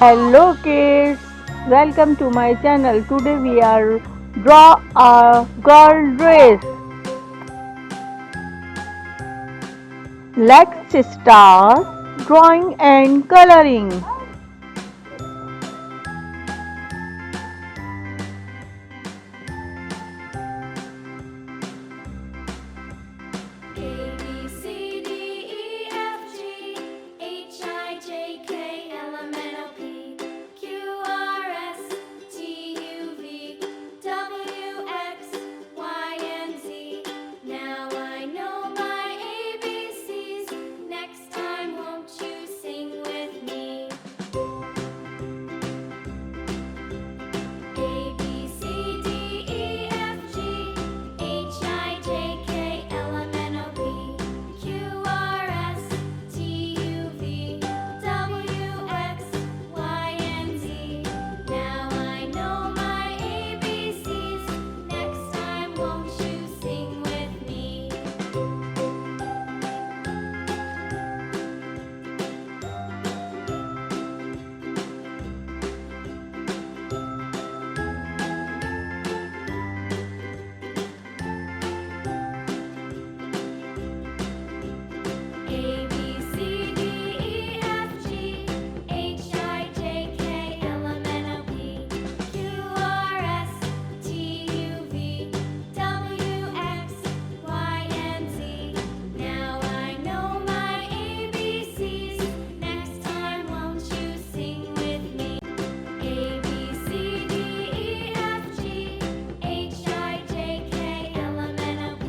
Hello kids, welcome to my channel. Today we are draw a girl dress. Let's start drawing and coloring. A B C D E F G H I J K L M N O P Q R S T U V W X Y and Z. Now I know my ABCs. Next time, won't you sing with me? A B C D E F G H I J K L M N O P Q R S T U V W X Y and Z. Now I know my ABCs. Next time, won't you sing with me? A B C D E F G H I J K L M N O P Q R S T U V W X Y and Z. Now I know my ABCs. Next time, won't you sing with me? A B C D E F G H I J K L M N O P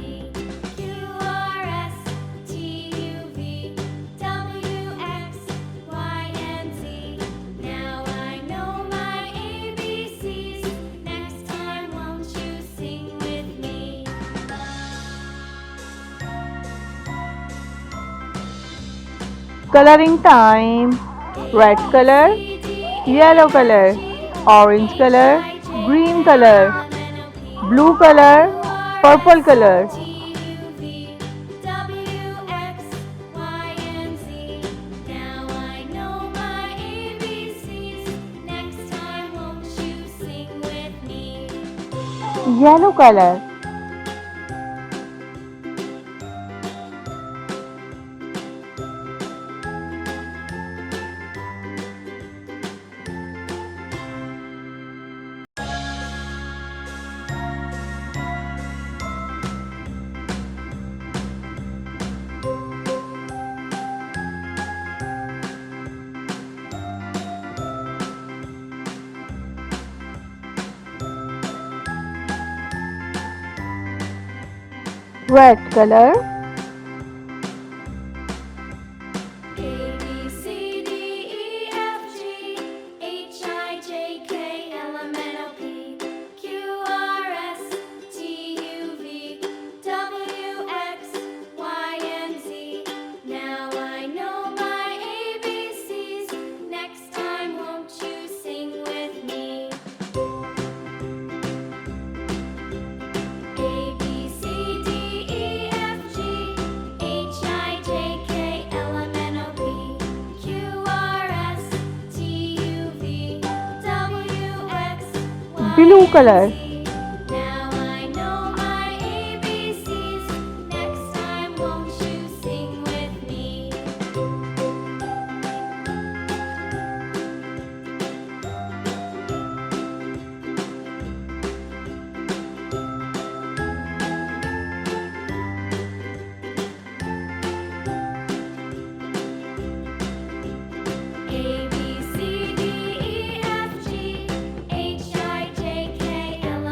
Q R S T U V W X Y and Z. Now I know my ABCs. Next time, won't you sing with me? Coloring time. Red color, yellow color, orange color, green color, blue color, purple color. Yellow color. Red color. A B C D E F G H I J K L M N O P Q R S T U V W X Y and Z. Now I know my ABCs. Next time, won't you sing with me? A B C D E F G H I J K L M N O P Q R S T U V W X Y Blue color. and Z. Now I know my ABCs. Next time, won't you sing with me? A B C D E F G H I J K L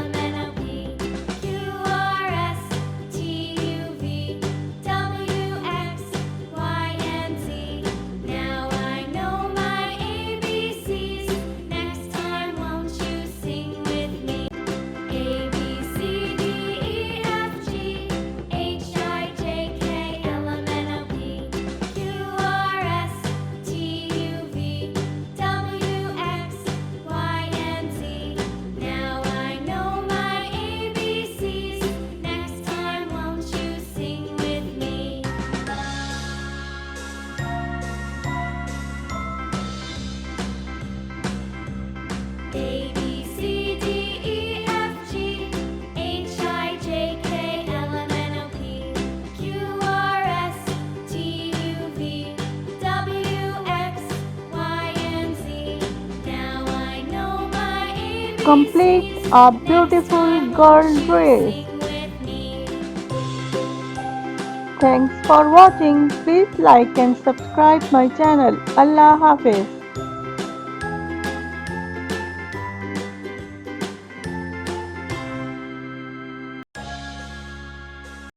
A B C D E F G H I J K L M N O P Q R S T U V W X Y and Z. Now I know my Complete ABCs. a Next beautiful time, won't girl you dress. sing with me? Thanks for watching. Please like and subscribe my channel. Allah Hafiz.